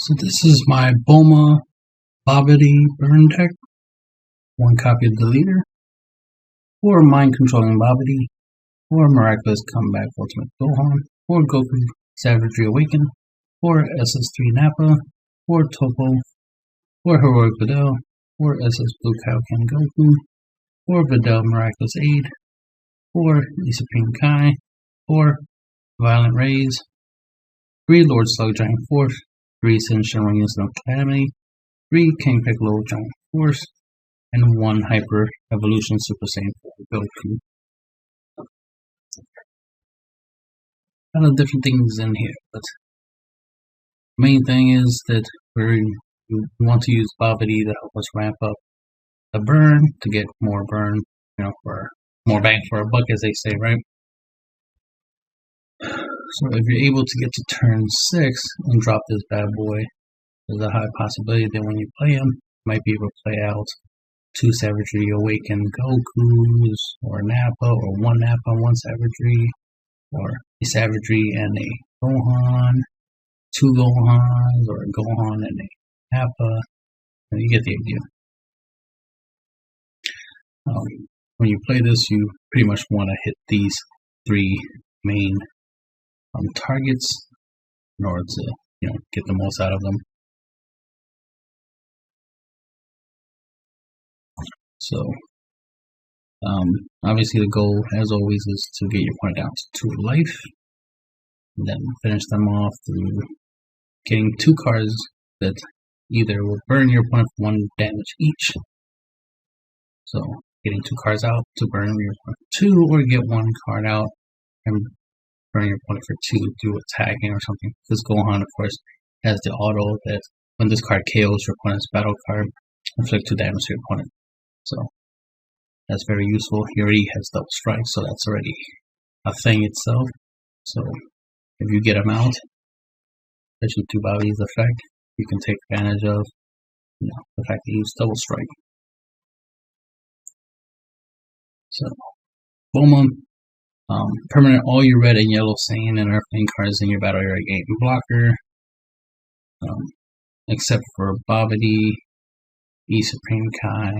So this is my Bulma Babidi burn deck. One copy of the leader, or Mind Controlling Babidi, or Miraculous Comeback Ultimate Gohan, or Goku Savagery Awaken, or SS3 Nappa, or Topo, or Heroic Videl, or SS Blue Kaioken Goku, or Videl Miraculous Aid, or Supreme Kai, or Violent Rays, 3 Lord Slug Giant Force, 3 Sin Shenron Instant Calamity, 3 King Piccolo Giant Force, and 1 Hyper Evolution Super Saiyan 4 Goku. A lot of different things in here, but the main thing is that we want to use Babidi to help us ramp up the burn to get more burn, for more bang for our buck, as they say, right? So if you're able to get to turn 6 and drop this bad boy, there's a high possibility that when you play him, you might be able to play out 2 Savagery Awaken Gokus, or Nappa, or 1 Nappa, 1 Savagery, or a Savagery and a Gohan, 2 Gohans, or a Gohan and a Nappa. You get the idea. When you play this, you pretty much want to hit these 3 main targets in order to get the most out of them. So obviously the goal, as always, is to get your opponent down to 2 life, and then finish them off through getting 2 cards that either will burn your opponent for 1 damage each. So getting 2 cards out to burn your opponent for 2, or get 1 card out and burn your opponent for 2 through attacking or something. This Gohan, of course, has the auto that when this card KOs your opponent's battle card, inflict 2 damage to your opponent. So that's very useful. He already has double strike, so that's already a thing itself. So if you get him out, especially through Babidi's effect, you can take advantage of the fact that he used double strike. So Bulma, permanent all your red and yellow Saiyan and Earthling cards in your battle area gain blocker, except for Babidi, Supreme Kai.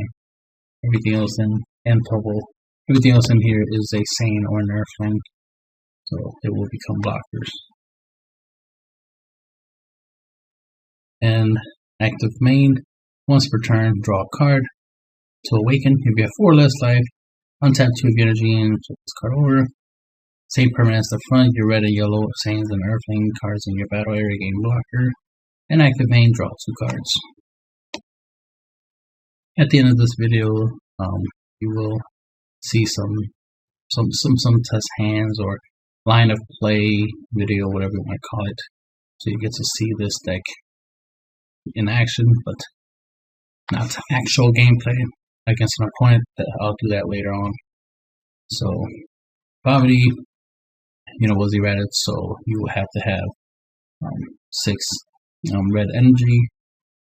Everything else everything else in here is a Saiyan or an Earthling, so they will become blockers. And active main, once per turn, draw a card. To awaken, if you have 4 less life, untap 2 of your energy and flip this card over. Same permanent as the front, your red and yellow Saiyans and Earthling cards in your battle area gain blocker. And active main, draw 2 cards. At the end of this video, you will see some test hands or line of play video, whatever you want to call it. So you get to see this deck in action, but not actual gameplay against an opponent. I'll do that later on. So Babidi, was errated, so you will have to have 6 red energy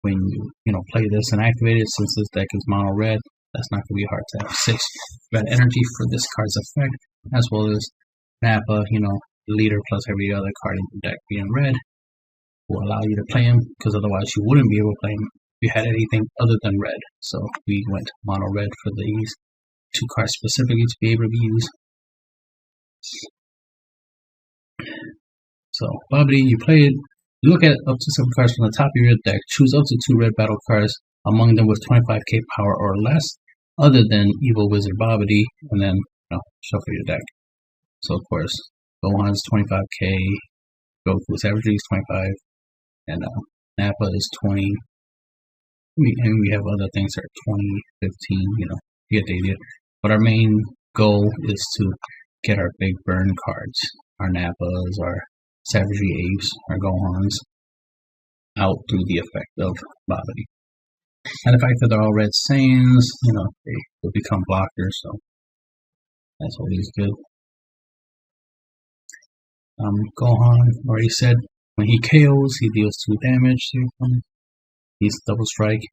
when you play this and activate it. Since this deck is mono red, that's not going to be hard to have 6 red energy for this card's effect, as well as Nappa, leader plus every other card in your deck being red will allow you to play him, because otherwise you wouldn't be able to play him if you had anything other than red. So we went mono red for these 2 cards specifically to be able to be used. So Babidi, you play it. You look at up to 7 cards from the top of your deck. Choose up to 2 red battle cards among them with 25k power or less, other than Evil Wizard Babidi, and then shuffle your deck. So of course, Gohan's 25k, Goku Savagery is 25, and Nappa is 20. And we have other things that are 20, 15. You get the idea. But our main goal is to get our big burn cards, our Nappas, our Savagery Apes, our Gohans, out through the effect of Babidi. And the fact that they're all red Saiyans, they will become blockers, so that's always good. Gohan, already said, when he KOs, he deals 2 damage to your opponent. He's double strike.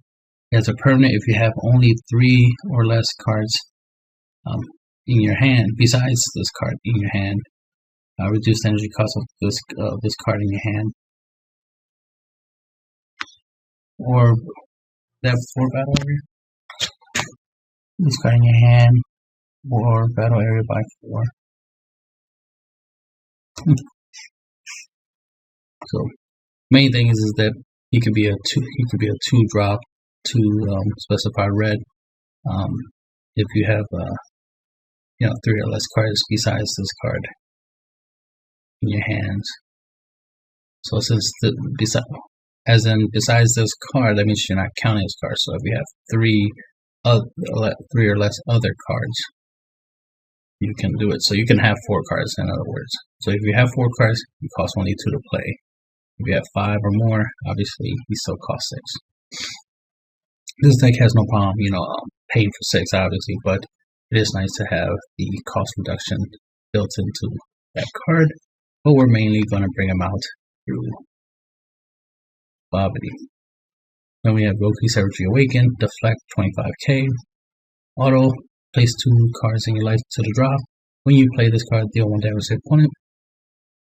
He has a permanent if you have only 3 or less cards in your hand, besides this card in your hand. Reduced energy cost of this card in your hand. or that 4 battle area. Discarding your hand or battle area by 4. So main thing is that he could be a 2 drop to specify red. If you have 3 or less cards besides this card in your hands. So since besides this card, that means you're not counting this card. So if you have 3 or less other cards, you can do it. So you can have 4 cards, in other words. So if you have 4 cards, you cost only 2 to play. If you have 5 or more, obviously he still costs 6. This deck has no problem, paying for 6, obviously, but it is nice to have the cost reduction built into that card. But we're mainly going to bring them out through Babidi. Then we have Goku Savagery Awaken, Deflect 25k, Auto, place 2 cards in your life to the drop. When you play this card, deal 1 damage to the opponent.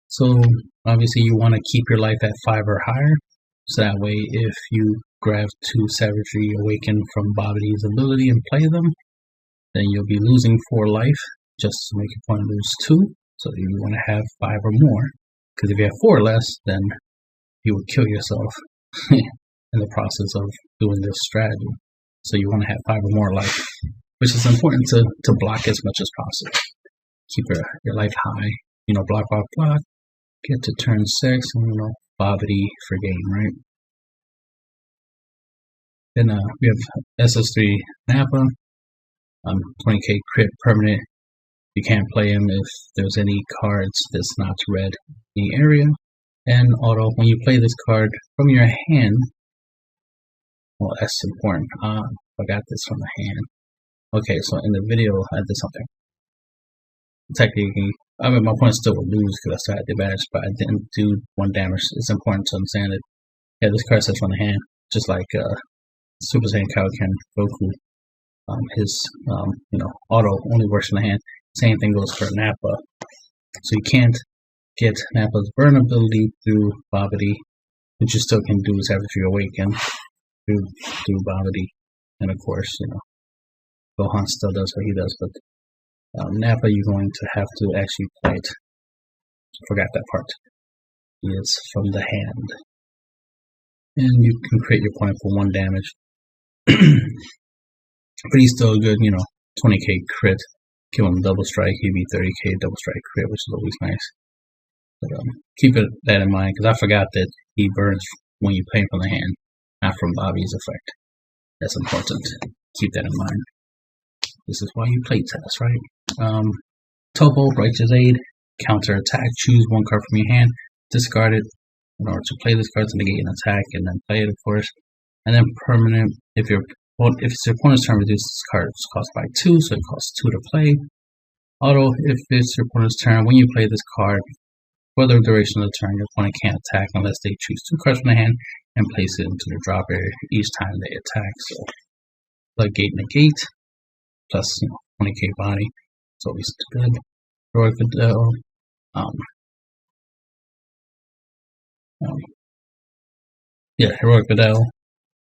So obviously you want to keep your life at 5 or higher, so that way if you grab 2 Savagery Awaken from Babidi's ability and play them, then you'll be losing 4 life just to make your opponent lose 2. So you want to have 5 or more, because if you have 4 or less, then you will kill yourself in the process of doing this strategy. So you want to have 5 or more life, which is important to block as much as possible. Keep your life high, block, get to turn 6, and Babidi for game, right? Then we have SS3 Nappa, 20k crit permanent. You can't play him if there's any cards that's not red in the area. And auto, when you play this card from your hand, well, that's important. Forgot this from the hand. Okay, so in the video, I did something. Technically, my opponent still would lose because I still had the advantage, but I didn't do 1 damage. It's important to understand it. Yeah, this card sets from the hand, just like Super Saiyan Kaioken Goku. His auto only works in the hand. Same thing goes for Nappa. So you can't get Nappa's burn ability through Babidi, but you still can do Savagery Awaken through Babidi. And of course, Gohan still does what he does, but Nappa you're going to have to actually play it. Forgot that part. He is from the hand. And you can create your opponent for 1 damage. But he's still a good, 20k crit. Kill him double strike, he'd be 30k double strike crit, which is always nice. But keep that in mind, because I forgot that he burns when you play him from the hand, not from Bobby's effect. That's important. Keep that in mind. This is why you play test, right? Topo, Righteous Aid, counter attack. Choose 1 card from your hand, discard it in order to play this card to negate an attack, and then play it, of course. And then permanent, if it's your opponent's turn, reduce this card's cost by 2, so it costs 2 to play. Auto, if it's your opponent's turn, when you play this card, for the duration of the turn, your opponent can't attack unless they choose 2 cards from the hand and place it into the drop area each time they attack. So, Floodgate negate, plus 20k body, it's always good. Heroic Videl, Heroic Videl,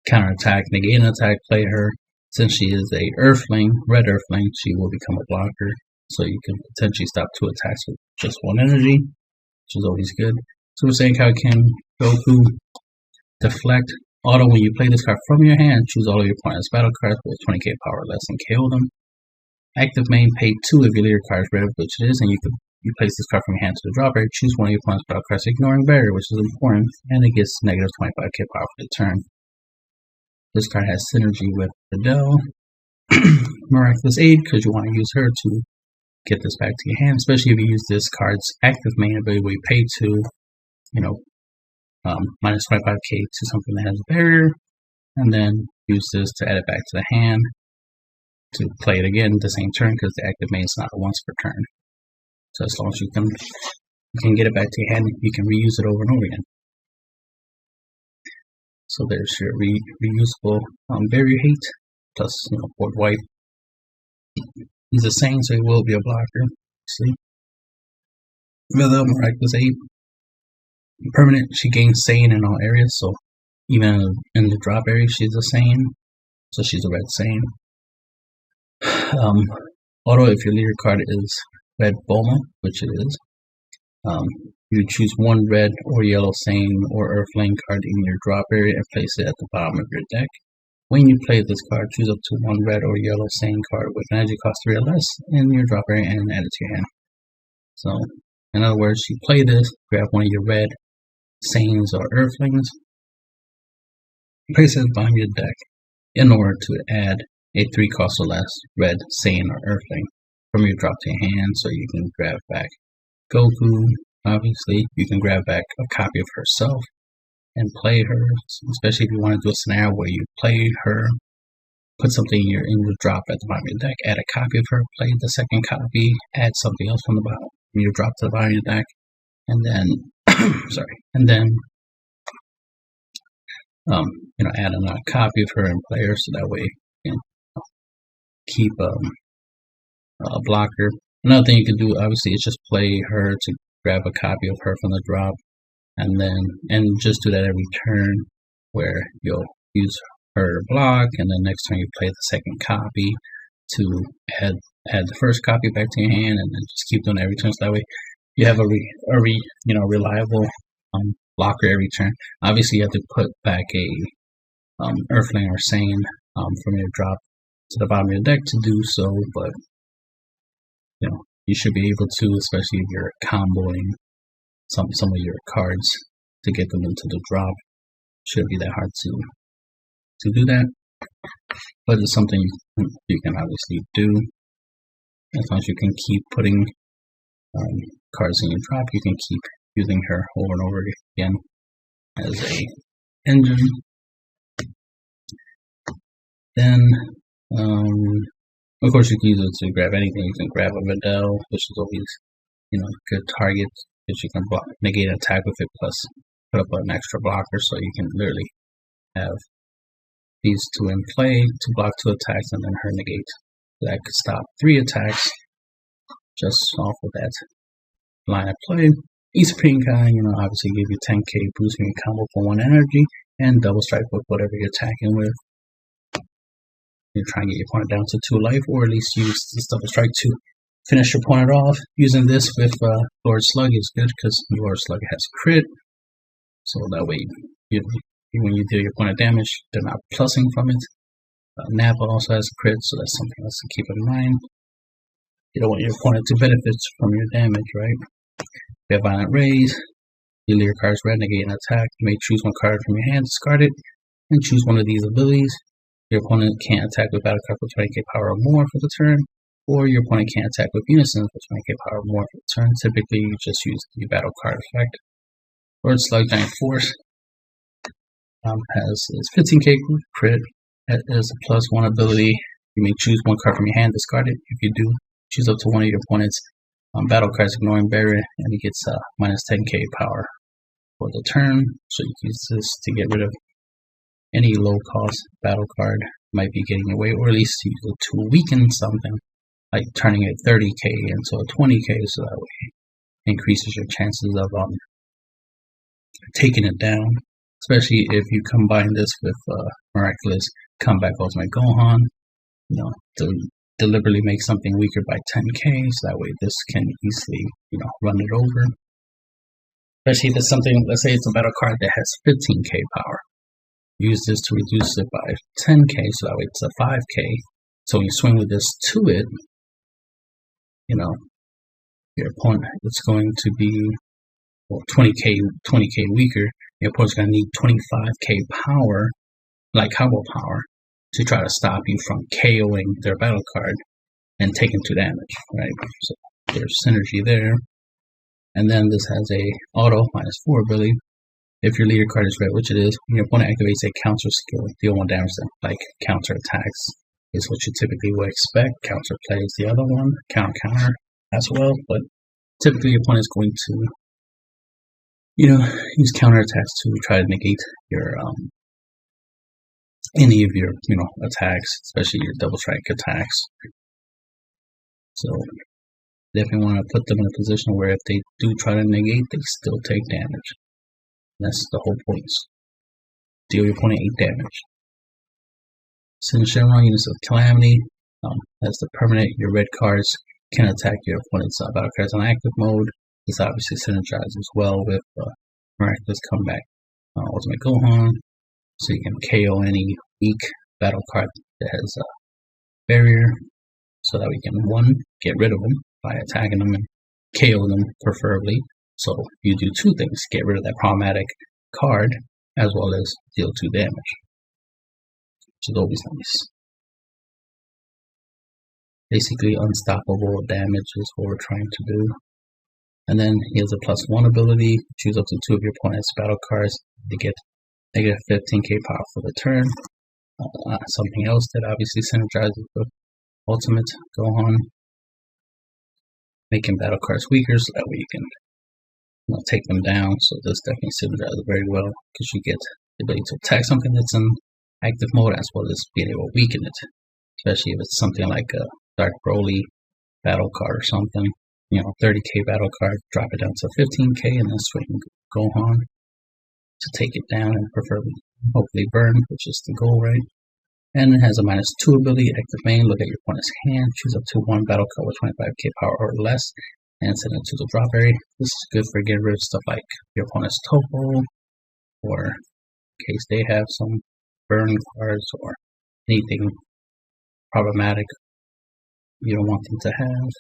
counter attack, negate an attack, play her. Since she is a Earthling, red Earthling, she will become a blocker, so you can potentially stop 2 attacks with just 1 energy, which is always good. Super Saiyan Kaioken Goku, Deflect. Auto, when you play this card from your hand, choose all of your opponent's battle cards with 20k power or less and KO them. Active main, pay 2 if your leader card is red, which it is, and you place this card from your hand to the drop area. Choose 1 of your opponent's battle cards, ignoring barrier, which is important, and it gets negative 25k power for the turn. This card has synergy with Videl, Miraculous Aid, because you want to use her to get this back to your hand, especially if you use this card's active main ability where you pay 2, minus 25k to something that has a barrier, and then use this to add it back to the hand to play it again the same turn, because the active main is not a once per turn. So as long as you can get it back to your hand, you can reuse it over and over again. So there's your reusable barrier hate, plus board wipe. He's a Saiyan, so he will be a blocker. See? Videl, Miraculous Aid. Permanent, she gains Saiyan in all areas, so Even in the drop area, she's the same. So she's a red same. Auto, if your leader card is red Bulma, which it is, you choose one red or yellow same or earthling card in your drop area and place it at the bottom of your deck. When you play this card, choose up to one red or yellow same card with an energy cost 3 or less in your drop area and add it to your hand. So, in other words, you play this, grab one of your red sames or earthlings, place it at the bottom of your deck in order to add a 3 cost or less red same or earthling from your drop to your hand, so you can grab back Goku. Obviously, you can grab back a copy of herself and play her, especially if you want to do a scenario where you play her, put something in your drop at the bottom of your deck, add a copy of her, play the second copy, add something else from the bottom from your drop to the bottom of your deck, and then add another copy of her and play her, so that way you can keep a blocker. Another thing you can do, obviously, is just play her to grab a copy of her from the drop, and just do that every turn, where you'll use her to block, and then next turn you play the second copy to add the first copy back to your hand, and then just keep doing it every turn. So that way you have a reliable blocker every turn. Obviously, you have to put back a earthling or sane from your drop to the bottom of your deck to do so, but you should be able to, especially if you're comboing some of your cards to get them into the drop. Shouldn't be that hard to do that, but it's something you can obviously do. As long as you can keep putting cards in your drop, you can keep using her over and over again as a engine. Then, of course, you can use it to grab anything. You can grab a Videl, which is always, a good target, which you can negate an attack with it, plus put up an extra blocker, so you can literally have these two in play to block 2 attacks and then her negate. That could stop 3 attacks just off of that line of play. Each Supreme Kai, obviously give you 10k boost when you combo for 1 energy, and double strike with whatever you're attacking with. You try and get your opponent down to 2 life, or at least use this double strike to finish your opponent off. Using this with Lord Slug is good because Lord Slug has crit, so that way when you deal your opponent damage, they're not plussing from it. Nappa also has crit, so that's something else to keep in mind. You don't want your opponent to benefit from your damage, right? You have Violent Rays. Your leader card is red, negate an attack. You may choose one card from your hand, discard it, and choose one of these abilities. Your opponent can't attack with battle card for 20k power or more for the turn, or your opponent can't attack with unison for 20k power or more for the turn. Typically, you just use the battle card effect. Lord Slug Giant Force has 15k crit. That is a +1 ability. You may choose one card from your hand, discard it. If you do, choose up to one of your opponent's battle cards, ignoring barrier, and he gets -10k power for the turn. So you can use this to get rid of any low-cost battle card might be getting away, or at least use it to weaken something, like turning it 30k into a 20k, so that way it increases your chances of taking it down. Especially if you combine this with Miraculous Comeback Ultimate Gohan, to deliberately make something weaker by 10k, so that way this can easily, run it over. Especially if it's something, let's say it's a battle card that has 15k power. Use this to reduce it by 10k, so that way it's a 5k. So when you swing with this to it, your opponent is going to be 20k weaker. Your opponent's going to need 25k power, like combo power, to try to stop you from KOing their battle card and taking 2 damage, right? So there's synergy there. And then this has a auto -4 ability. If your leader card is red, which it is, when your opponent activates a counter skill, deal 1 damage to them, like counter attacks is what you typically would expect. Counter play is the other one, counter as well, but typically your opponent is going to use counter attacks to try to negate your any of your attacks, especially your double strike attacks. So definitely want to put them in a position where if they do try to negate, they still take damage. That's the whole point. deal your opponent 8 damage. Send Shenron units of Calamity. As the permanent, your red cards can attack your opponent's battle cards on active mode. This obviously synergizes well with Miraculous Comeback Ultimate Gohan, so you can KO any weak battle card that has a barrier, so that we can 1, get rid of them by attacking them and KO them preferably. So you do 2 things: get rid of that problematic card as well as deal 2 damage, which is always nice. Basically unstoppable damage is what we're trying to do. And then he has a +1 ability. Choose up to 2 of your opponent's battle cards to get negative 15k power for the turn. Something else that obviously synergizes with Ultimate Gohan, making battle cards weaker so that way you can take them down. So this definitely synergizes very well because you get the ability to attack something that's in active mode as well as being able to weaken it, especially if it's something like a Dark Broly battle card or something. 30k battle card, drop it down to 15k, and then swing Gohan to take it down and preferably, hopefully burn, which is the goal, right? And it has a -2 ability. Active main, look at your opponent's hand, choose up to 1 battle card with 25k power or less, and send it to the drop area. This is good for getting rid of stuff like your opponent's Topo, or in case they have some burn cards or anything problematic you don't want them to have.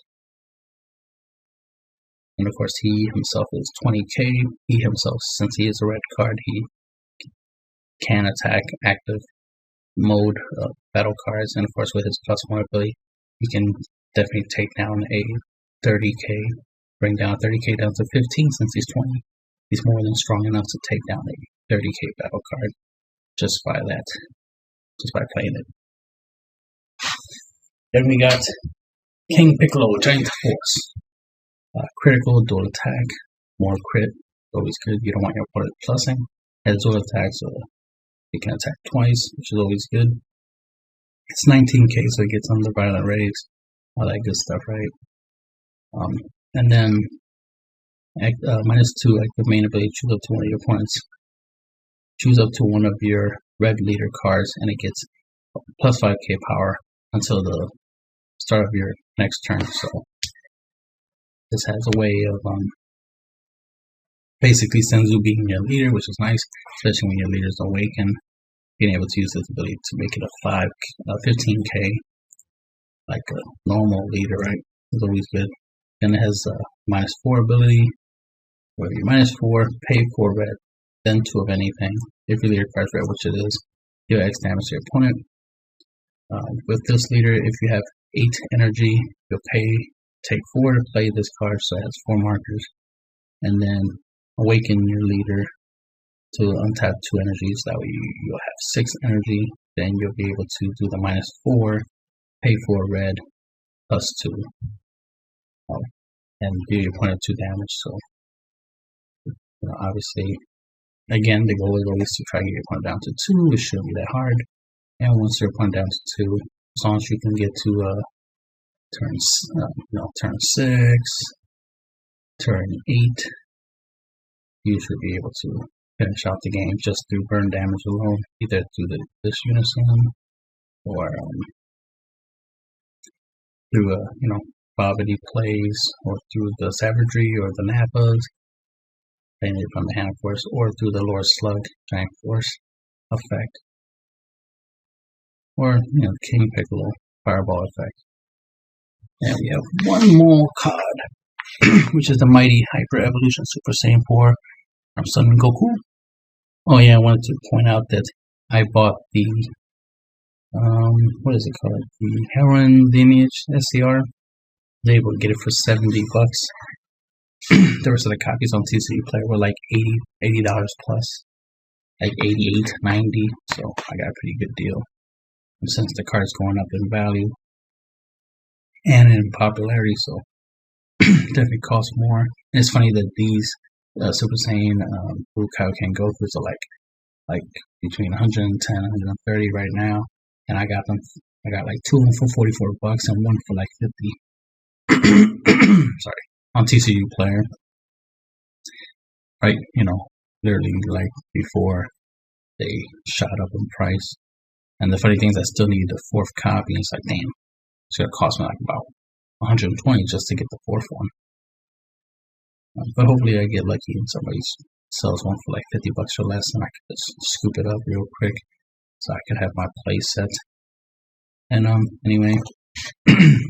And of course, he himself is 20k. He himself, since he is a red card, he can attack active mode battle cards. And of course, with his +1 ability, he can definitely take down a 30k, bring down 30k down to 15 since he's 20. He's more than strong enough to take down a 30k battle card just by playing it. Then we got King Piccolo, Giant Force. Critical, dual attack, more crit, always good. You don't want your opponent plussing. Has dual attack, so he can attack twice, which is always good. It's 19k, so it gets under violent rays, all that good stuff, right? And then -2, active main ability, choose up to 1 of your opponents. Choose up to 1 of your red leader cards, and it gets +5k power until the start of your next turn. So this has a way of basically Senzu being your leader, which is nice, especially when your leader is awakened. Being able to use this ability to make it a 15k, like a normal leader, right? Is always good. Then it has a -4 ability, where you -4, pay 4 red, then 2 of anything. If your leader card's red, which it is, deal X damage to your opponent. With this leader, if you have 8 energy, you'll take 4 to play this card, so it has 4 markers, and then awaken your leader to untap 2 energies. That way you'll have 6 energy. Then you'll be able to do the -4, pay 4 red, +2, and deal your opponent 2 damage. So obviously, again, the goal is always to try to get your opponent down to 2. It shouldn't be that hard. And once your opponent down to 2, as long as you can get to turn 6, turn 8, you should be able to finish out the game just through burn damage alone, either through this unison or through Babidi plays, or through the savagery or the Nappas, playing it from the hand force, or through the Lord Slug Giant Force effect, or King Piccolo Fireball effect. And we have one more card, which is the Mighty Hyper Evolution Super Saiyan 4 from Sun and Goku. Oh yeah, I wanted to point out that I bought the what is it called? The Heron Lineage SCR. I was able to get it for $70. The rest of the copies on TCG Player were like $80 plus, like 88, 90. So I got a pretty good deal. And since the card's going up in value and in popularity, so definitely costs more. And it's funny that these Super Saiyan Blue Kaioken Gokus are like between 110 and 130 right now, and I got like 2 of them for $44 and 1 for like 50. Sorry, on TCG Player, right? Literally like before they shot up in price. And the funny thing is I still need the 4th copy. It's like, damn, it's gonna cost me like about 120 just to get the 4th one. But hopefully I get lucky and somebody sells one for like 50 bucks or less, and I can just scoop it up real quick so I can have my play set. And anyway,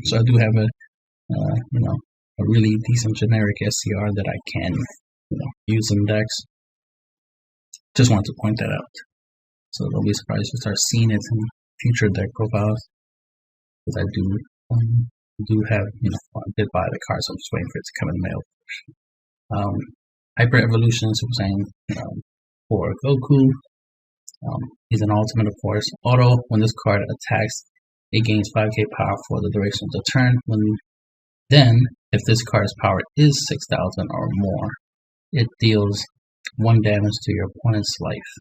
so I do have a a really decent generic SCR that I can use in decks. Just wanted to point that out, so don't be surprised if you start seeing it in future deck profiles, because I do have I did buy the card, so I'm just waiting for it to come in the mail. Hyper Evolution Super Saiyan for Goku. He's an ultimate, of course. Auto, when this card attacks, it gains 5k power for the duration of the turn. Then, if this card's power is 6,000 or more, it deals 1 damage to your opponent's life.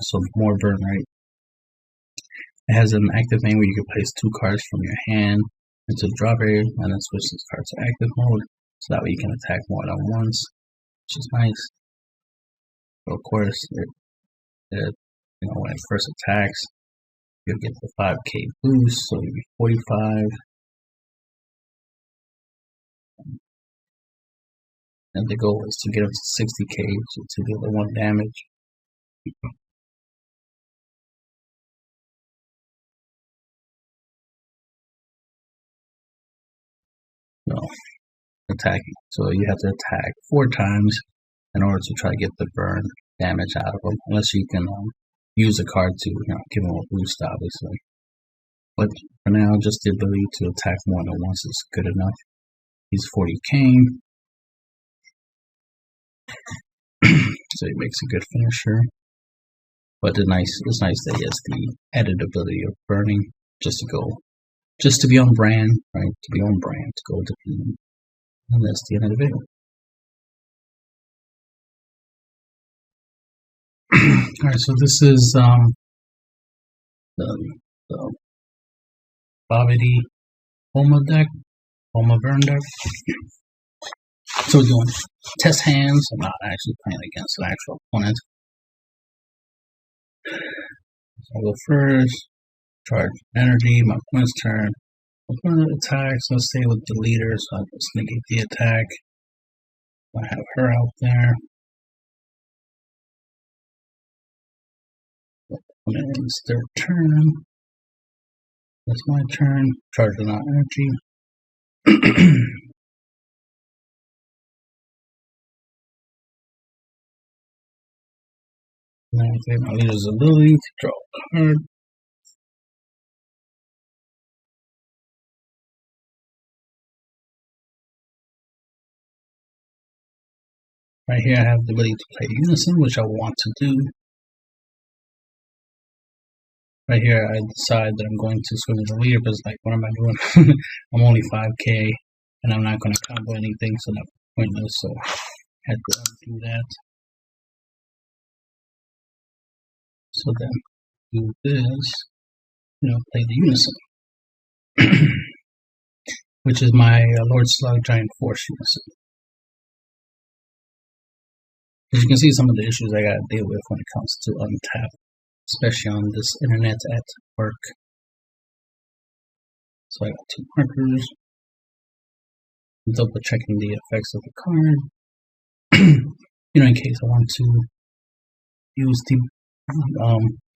So more burn rate. It has an active thing where you can place 2 cards from your hand into the drop area and then switch this card to active mode, so that way you can attack more than once, which is nice. So of course, when it first attacks, you'll get the 5k boost, so you'll be 45. And the goal is to get up to 60k to deal the 1 damage. Attacking. So you have to attack 4 times in order to try to get the burn damage out of him, unless you can use a card to give him a boost, obviously. But for now, just the ability to attack more than once is good enough. He's 40k, so he makes a good finisher. But it's nice that he has the added ability of burning, just to be on brand, right? To be on brand, to go to the. And that's the end of the video. Alright, so this is the Babidi Bulma deck, Bulma burn deck. So we're doing test hands. I'm not actually playing against an actual opponent. So I'll go first, charge energy, my opponent's turn. Opponent attacks, let's stay with the leader, so I'll just negate the attack. I have her out there. Opponent ends their turn. That's my turn. Charge without energy. And I activate my leader's ability to draw a card. Right here I have the ability to play Unison, which I want to do. Right here I decide that I'm going to swim as a leader, but it's like, what am I doing? I'm only 5k, and I'm not going to combo anything, so that's pointless, so I had to undo that. So then, do this, play the Unison. Which is my Lord Slug Giant Force Unison. As you can see, some of the issues I gotta deal with when it comes to untap, especially on this internet at work. So I got 2 markers. Double checking the effects of the card. In case I want to use the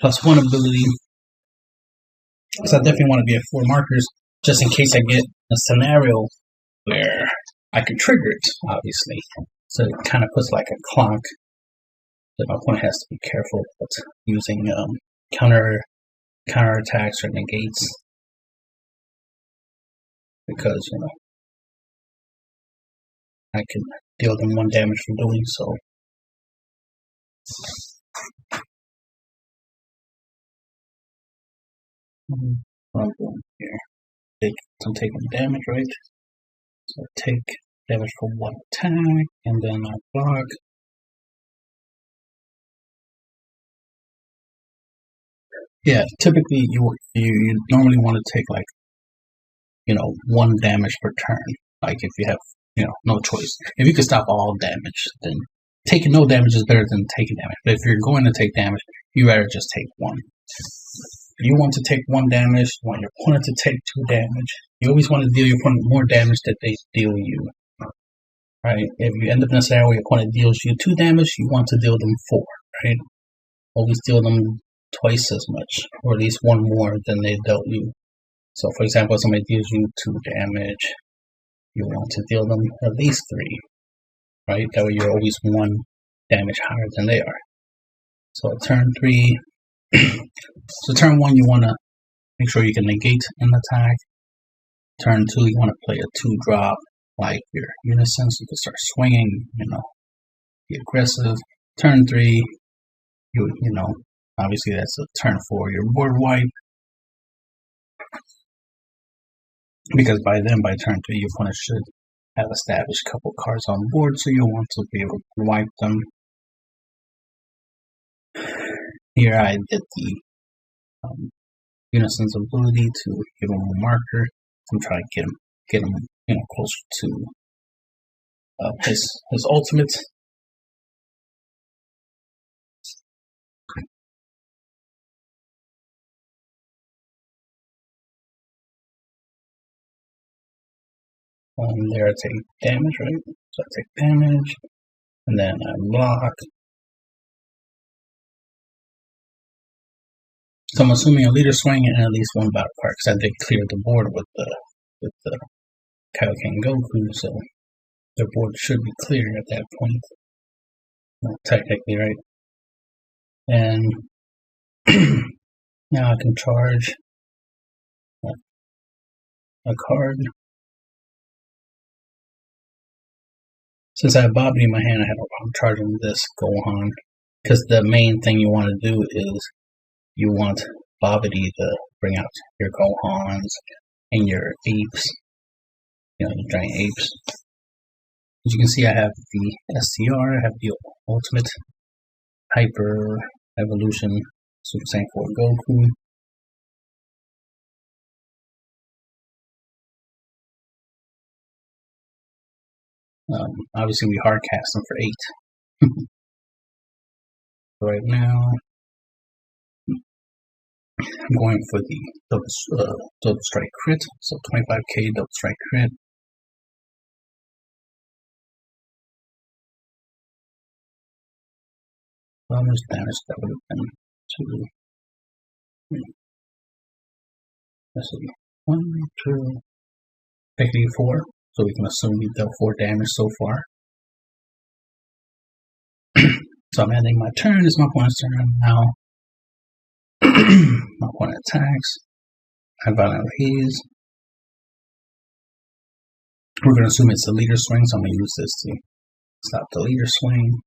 +1 ability. So I definitely want to be at 4 markers, just in case I get a scenario where I can trigger it, obviously. So it kind of puts like a clock that my opponent has to be careful about using counter attacks or negates, because I can deal them 1 damage for doing so. What I'm doing here, I'm taking damage, right? So I take damage for 1 attack, and then I block. Yeah, typically you normally want to take 1 damage per turn. Like if you have no choice. If you can stop all damage, then taking no damage is better than taking damage. But if you're going to take damage, you rather just take one. If you want to take one damage, you want your opponent to take 2 damage. You always want to deal your opponent more damage than they deal you. Right? If you end up in a scenario where your opponent deals you 2 damage, you want to deal them 4. Right? Always deal them twice as much, or at least 1 more than they dealt you. So, for example, if somebody deals you 2 damage, you want to deal them at least 3. Right? That way you're always 1 damage higher than they are. So turn 3, so turn 1 you want to make sure you can negate an attack. Turn 2 you want to play a 2-drop like your Unison, so you can start swinging, be aggressive. Turn 3, obviously that's a turn 4, your board wipe. Because by turn 3 your opponent should have established a couple cards on board, so you'll want to be able to wipe them. Here I did the Unison's ability to give him a marker. I'm trying to get him, closer to his ultimate. There I take damage, right? So I take damage, and then I block. So I'm assuming a leader swing and at least 1 battle card, because I did clear the board with the Kaioken Goku, so their board should be clear at that point. Well, technically, right? And now I can charge a card. Since I have Babidi in my hand, I have no problem charging this Gohan, because the main thing you want to do is you want Babidi to bring out your Gohans and your apes, your giant apes. As you can see, I have the STR, I have the Ultimate Hyper Evolution Super Saiyan 4 Goku. Obviously, we hard cast them for 8. Right now, I'm going for the double strike crit, so 25k double strike crit. How much damage that would have been? 2. Let's see. 1, 2, technically 4. So we can assume we dealt 4 damage so far. So I'm ending my turn. It's my opponent's turn now. My opponent attacks. I violent raise. We're going to assume it's a leader swing, so I'm going to use this to stop the leader swing.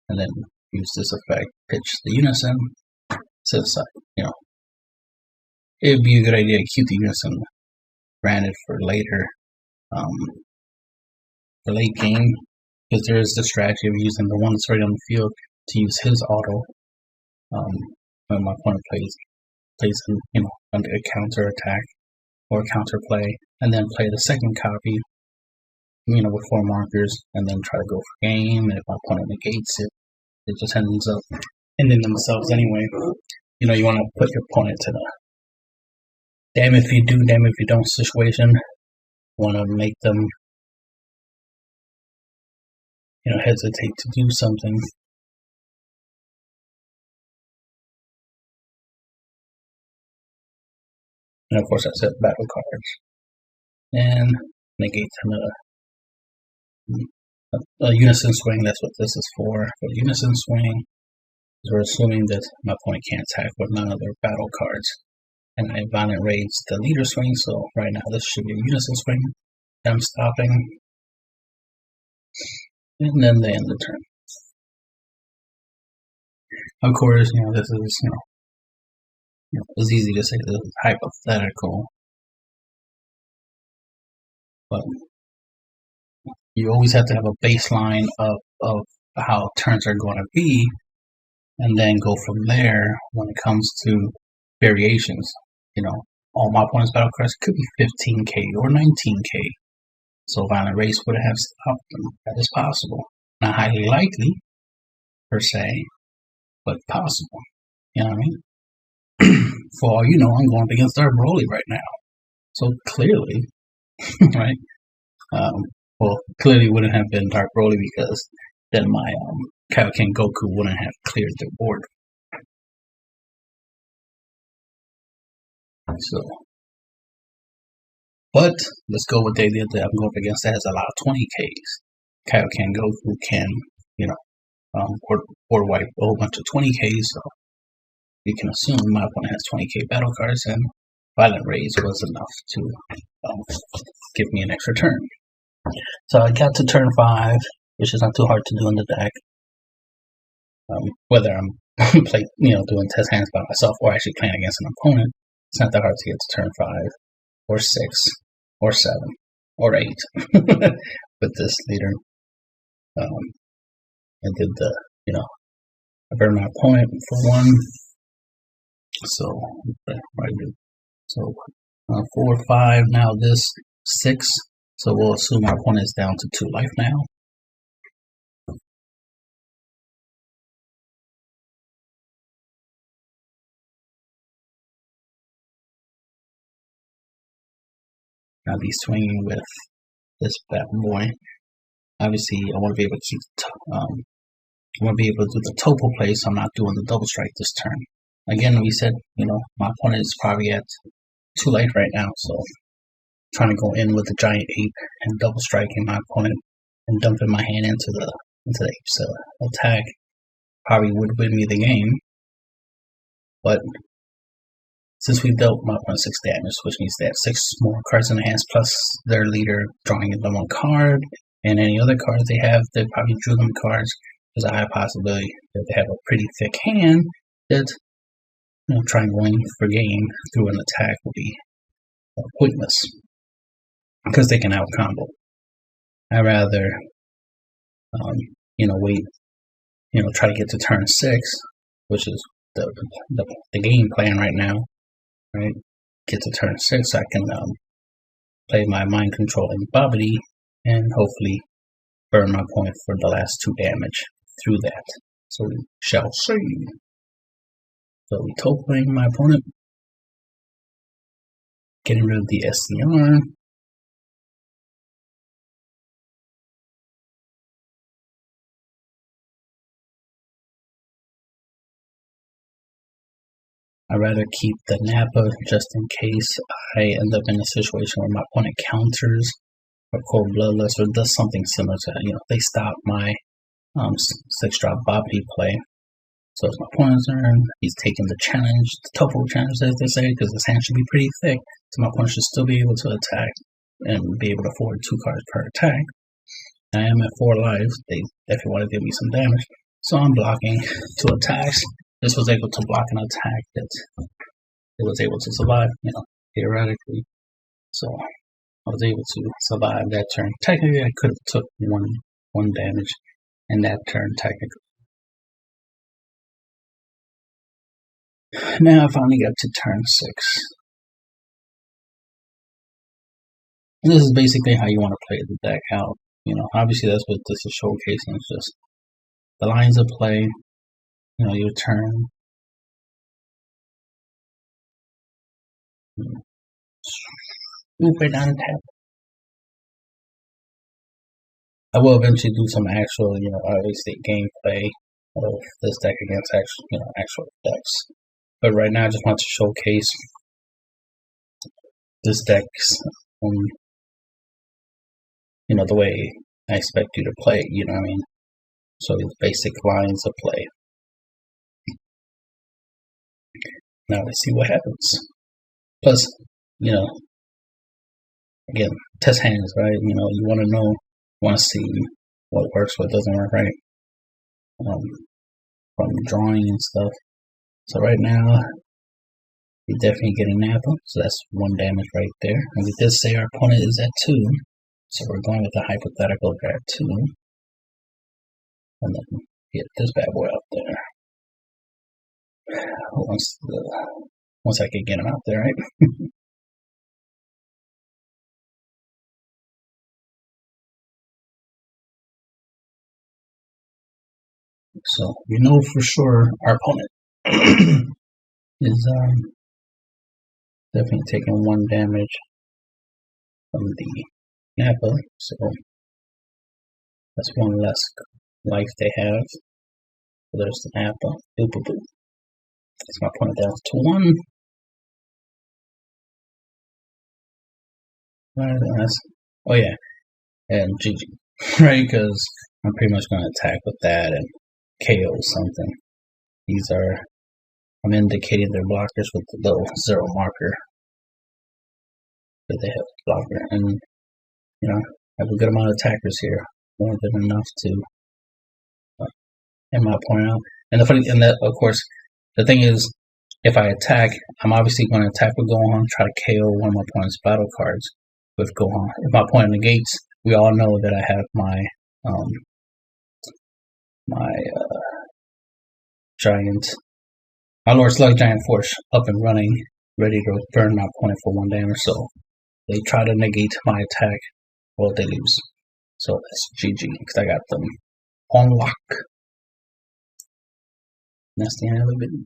And then use this effect, pitch the Unison to the side. It'd be a good idea to keep the Unison granted for later, for late game, because there is the strategy of using the one that's already on the field to use his auto when my opponent plays under a counter attack or counter play, and then play the second copy, with 4 markers, and then try to go for game. And if my opponent negates it, it just ends up ending themselves anyway. You want to put your opponent to the damn if you do, damn if you don't situation. You want to make them, hesitate to do something. And of course, I set battle cards and negate a Unison swing. That's what this is for. For the Unison swing, we're assuming that my opponent can't attack with none of their battle cards. And I violent rage the leader swing, so right now this should be a Unison swing that I'm stopping. And then they end the turn. Of course, this is, it's easy to say this is hypothetical, but you always have to have a baseline of how turns are going to be, and then go from there when it comes to variations. All my opponent's battle cards could be 15k or 19k. So violent race would have stopped them. That is possible. Not highly likely, per se, but possible. You know what I mean? For all you know, I'm going up against our Broly right now. So clearly, right? Well, clearly wouldn't have been Dark Broly because then my Kaioken Goku wouldn't have cleared the board. So, but let's go with the idea that I'm going up against that has a lot of 20Ks. Kaioken Goku can, you know, board wipe a whole bunch of 20Ks, so you can assume my opponent has 20K battle cards, and Violent Rays was enough to give me an extra turn. So I got to turn 5, which is not too hard to do in the deck. Whether I'm doing test hands by myself or actually playing against an opponent, it's not that hard to get to turn 5 or 6 or 7 or 8 with this leader. I did I burned my opponent for 1. So, so 4, 5, now this 6. So we'll assume our opponent is down to 2 life now. I'll be swinging with this bad boy. Obviously, I want to be able to keep. I want to be able to do the topo play, so I'm not doing the double strike this turn. Again, we said, my opponent is probably at 2 life right now, so trying to go in with the giant ape and double striking my opponent and dumping my hand into the ape's attack probably would win me the game. But since we dealt my opponent 6 damage, which means they have 6 more cards in their hands plus their leader drawing them 1 card, and any other cards they have, they probably drew them cards. There's a high possibility that they have a pretty thick hand that trying to win for game through an attack will be pointless because they can out combo. I'd rather wait, try to get to turn 6, which is the game plan right now, right? Get to turn 6, I can play my mind controlling Babidi and hopefully burn my opponent for the last 2 damage through that. So we shall see. So we topoing my opponent, getting rid of the SCR. I'd rather keep the Nappa just in case I end up in a situation where my opponent counters or Cold Bloodlust or does something similar to that. They stop my 6-drop Babidi play. So it's my opponent's turn. He's taking the challenge, the topo challenge as they say, because his hand should be pretty thick. So my opponent should still be able to attack and be able to afford 2 cards per attack. I am at 4 lives. They definitely want to give me some damage. So I'm blocking 2 attacks. This was able to block an attack that it was able to survive, theoretically. So I was able to survive that turn. Technically, I could have took one damage in that turn, technically. Now I finally got to turn 6. And this is basically how you want to play the deck out. Obviously that's what this is showcasing. It's just the lines of play, your turn. Move right down and tap. I will eventually do some actual, obviously gameplay of this deck against actual decks. But right now I just want to showcase this deck's the way I expect you to play, what I mean? So the basic lines of play. Now let's see what happens. Plus, again, test hands, right? You want to know, want to see what works, what doesn't work, right? From drawing and stuff. So right now, you're definitely getting Nappa, so that's 1 damage right there. And we did say our opponent is at 2, so we're going with the hypothetical at 2. And then get this bad boy out there. Once I can get him out there, right? So we know for sure our opponent is definitely taking 1 damage from the Nappa, so that's 1 less life they have. So there's the Nappa. Boop, boop, boop. That's my opponent down to 1. Oh yeah, and GG, right? Because I'm pretty much going to attack with that and KO something. These are, I'm indicating their blockers with the little 0 marker that they have blocker, and you know, I have a good amount of attackers here, more than enough to end my opponent out. And the funny, and that of course, the thing is, if I attack, I'm obviously going to attack with Gohan, try to KO one of my opponent's battle cards with Gohan. If my opponent negates, we all know that I have my giant, my Lord Slug Giant Force up and running, ready to burn my opponent for 1 damage. So they try to negate my attack, well, they lose. So that's GG, because I got them on lock. And that's the end of the video.